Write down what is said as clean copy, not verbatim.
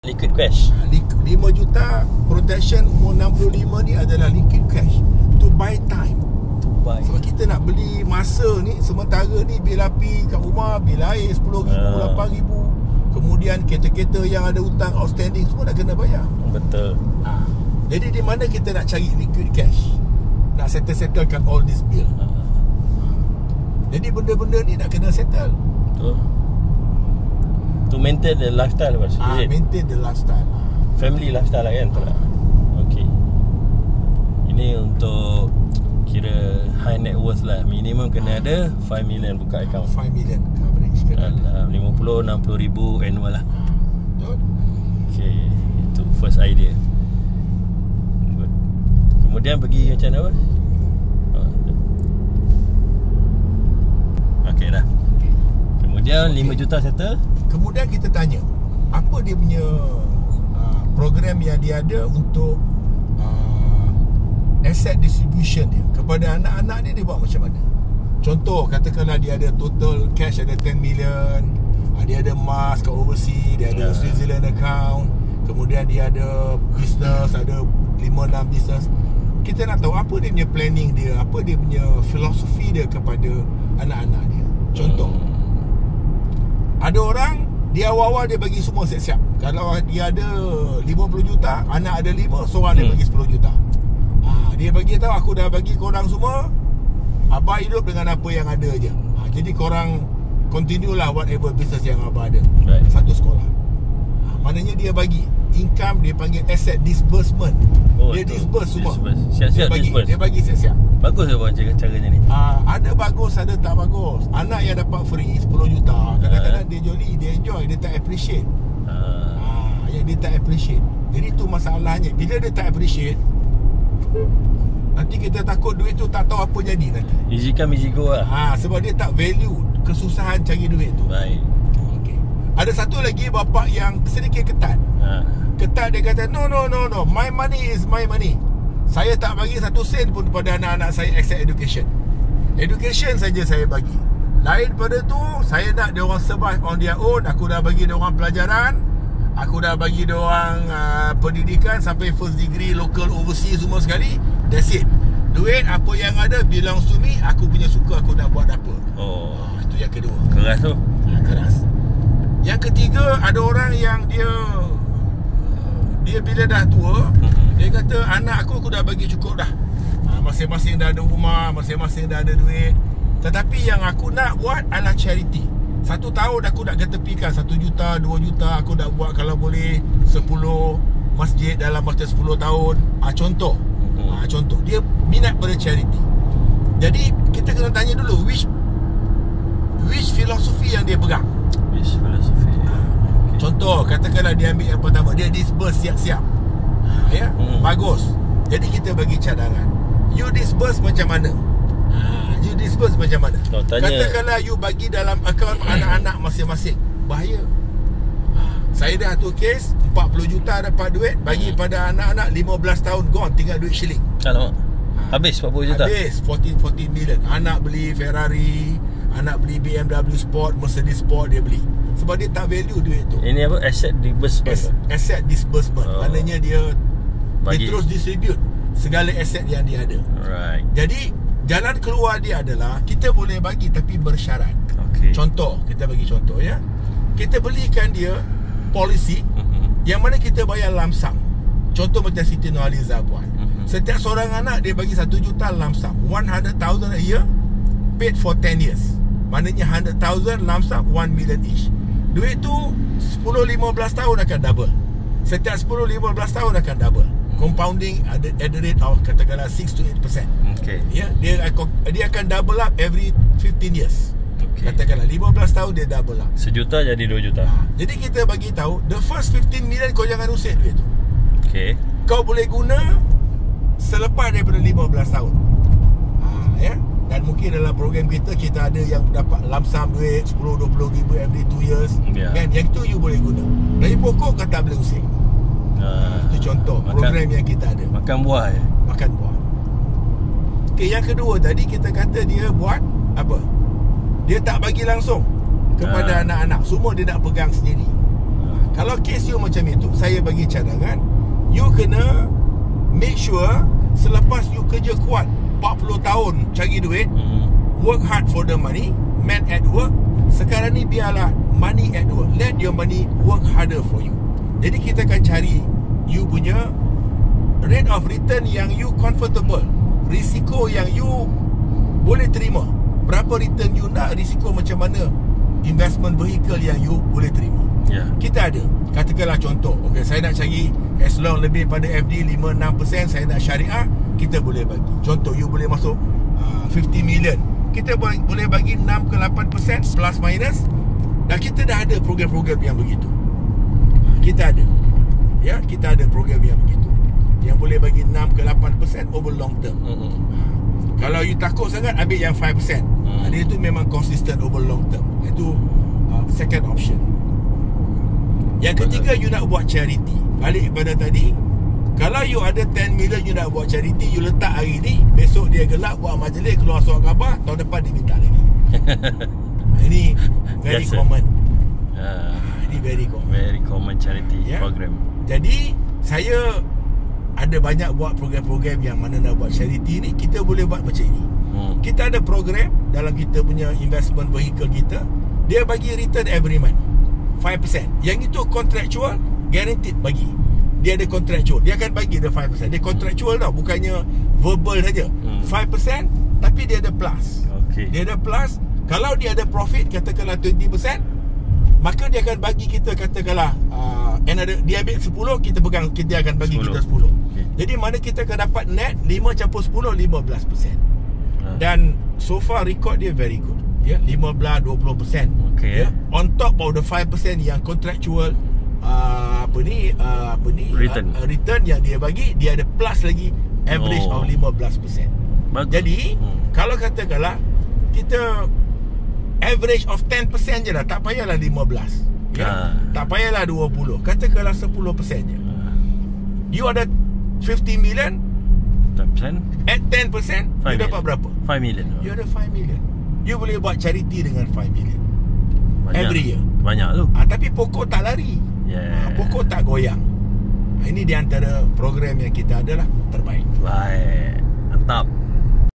Liquid cash. 5 juta protection umur 65 ni adalah liquid cash to buy time. Sebab kita nak beli masa ni, sementara ni bil api kat rumah, bil air 10,000, 8,000. Kemudian kereta-kereta yang ada hutang outstanding semua nak kena bayar. Betul. Jadi di mana kita nak cari liquid cash, nak settlekan all this bill. Jadi benda-benda ni nak kena settle. Betul. To maintain the lifestyle, maintain the lifestyle. Family lifestyle lah kan. Okay. Ini untuk kira high net worth lah. Minimum kena ada 5 million buka account. 5 million coverage kena ada. 50-60 ribu annual lah. Betul. Okay. Itu first idea. Good. Kemudian pergi macam mana? Okay dah. Kemudian 5 juta settle. Kemudian kita tanya, apa dia punya program yang dia ada untuk asset distribution dia kepada anak-anak dia buat macam mana? Contoh, katakanlah dia ada total cash ada 10 million, dia ada emas kat overseas, dia ada New Zealand account, kemudian dia ada business, ada 5-6 business. Kita nak tahu apa dia punya planning dia, apa dia punya filosofi dia kepada anak-anak dia. Contoh, ada orang dia awal-awal dia bagi semua siap-siap. Kalau dia ada 50 juta, anak ada 5, seorang dia bagi 10 juta. Dia bagi tahu, aku dah bagi korang semua, abah hidup dengan apa yang ada je. Jadi korang continue lah whatever business yang abah ada. Satu sekolah. Maknanya dia bagi income, dia panggil asset disbursement. Dia disburse semua. Siap-siap dia bagi siap-siap. Bagus ke buat caranya ni? Ada bagus, ada tak bagus. Anak yang dapat free 10 juta, kadang-kadang dia jolly, dia enjoy, dia tak appreciate. Yang dia tak appreciate. Jadi tu masalahnya. Bila dia tak appreciate, nanti kita takut duit tu tak tahu apa jadi nanti. Easy come, easy go lah. Sebab dia tak value kesusahan cari duit tu. Baik. Okay. Ada satu lagi bapak yang sedikit ketat. Ketat, dia kata no, my money is my money. Saya tak bagi 1 sen pun kepada anak-anak saya except education. Education saja saya bagi. Lain pada tu, saya nak dia orang survive on their own. Aku dah bagi dia orang pelajaran, aku dah bagi dia orang pendidikan sampai first degree, local, overseas semua sekali. That's it. Duit apa yang ada belongs to me. Aku punya suka, aku nak buat apa. Itu yang kedua. Keras tu. Keras. Yang ketiga, ada orang yang dia bila dah tua, dia kata anak aku dah bagi cukup dah. Masing-masing dah ada rumah, masing-masing dah ada duit. Tetapi yang aku nak buat adalah charity. 1 tahun aku nak ketepikan 1 juta, 2 juta aku nak buat kalau boleh 10 masjid dalam masa 10 tahun. Contoh. Contoh, dia minat pada charity. Jadi kita kena tanya dulu which filosofi yang dia pegang. Which filosofi? Contoh, katakanlah dia ambil yang pertama, dia disburse siap-siap. Bagus. Jadi kita bagi cadangan. You disburse macam mana? You disburse macam mana? Katakanlah you bagi dalam akaun anak-anak masing-masing. Bahaya. Saya dah satu kes 40 juta dapat duit, bagi pada anak-anak 15 tahun gone, tinggal duit shilling. Alamak. Habis 40 juta. Habis 14 million. Anak beli Ferrari, anak beli BMW Sport, Mercedes Sport dia beli. Sebab dia tak value duit tu. Ini apa? Asset disbursement. Asset disbursement. Maknanya dia terus distribute segala aset yang dia ada. Right. Jadi jalan keluar dia adalah kita boleh bagi tapi bersyarat. Contoh, kita bagi contoh ya. Kita belikan dia polisi yang mana kita bayar lump sum. Contoh macam Siti Nurhaliza buat. Setiap seorang anak dia bagi 1 juta lump sum, 100,000 a year, paid for 10 years. Maknanya 100,000 lump sum, 1 million each. Duit tu 10-15 tahun akan double. Setiap 10-15 tahun akan double. Compounding at the rate of katakanlah 6 to 8%. Ya, dia akan double up every 15 years. Katakanlah 15 tahun dia double up. 1 juta jadi 2 juta. Jadi kita bagi tahu the first 15 million kau jangan usik duit tu. Kau boleh guna selepas daripada 15 tahun. Ya. Dan mungkin dalam program kita ada yang dapat lump sum duit 10-20 ribu every 2 years. Kan? Yang tu you boleh guna. Dari pokok kau tak boleh usik. Itu contoh program yang kita ada. Makan buah je. Makan buah. Yang kedua tadi kita kata dia buat apa? Dia tak bagi langsung kepada anak-anak. Semua dia nak pegang sendiri. Kalau kes you macam itu, saya bagi cadangan, you kena make sure selepas you kerja kuat 40 tahun cari duit, work hard for the money, man at work. Sekarang ni biarlah money at work. Let your money work harder for you. Jadi kita akan cari you punya rate of return yang you comfortable, risiko yang you boleh terima. Berapa return you nak, risiko macam mana, investment vehicle yang you boleh terima. Kita ada, katakanlah contoh, okay, saya nak cari as long lebih pada FD 5-6%, saya nak syariah, kita boleh bagi. Contoh, you boleh masuk 50 million, kita boleh bagi 6-8% plus minus. Dan kita dah ada program-program yang begitu. Kita ada, ya, kita ada program yang begitu, yang boleh bagi 6-8% over long term. Kalau you takut sangat, ambil yang 5%. Dia tu memang consistent over long term. Itu second option. Yang ketiga, you nak buat charity. Balik kepada tadi, kalau you ada 10 million you nak buat charity, you letak hari ni, besok dia gelap buat majlis, keluar surat khabar, tahun depan dia minta lagi. Ini very common. Ini very common charity program. Jadi saya ada banyak buat program-program yang mana nak buat charity ni, kita boleh buat macam ini. Kita ada program dalam kita punya investment vehicle kita, dia bagi return every month 5%. Yang itu contractual, guaranteed bagi. Dia ada contractual, dia akan bagi dia 5%. Dia contractual tau, bukannya verbal saja. 5%, tapi dia ada plus. Dia ada plus. Kalau dia ada profit, katakanlah 20%, maka dia akan bagi kita, katakanlah dia ambil 10, kita pegang, kita akan bagi 10. Kita 10. Jadi mana kita akan dapat net 5 campur 10, 15%. Dan so far record dia very good. 15-20%. On top of the 5% yang contractual return yang dia bagi, dia ada plus lagi average of 15%. Jadi kalau katakanlah kita average of 10% je lah, tak payahlah 15, tak payahlah 20, katakanlah 10% je. You ada 50 million, 10%, at 10%, you dapat berapa? 5 million. You ada 5 million. You boleh buat charity dengan 5 million every year. Banyak tu. Tapi pokok tak lari. Pokok tak goyang. Ini di antara program yang kita ada lah, terbaik. Baik, mantap.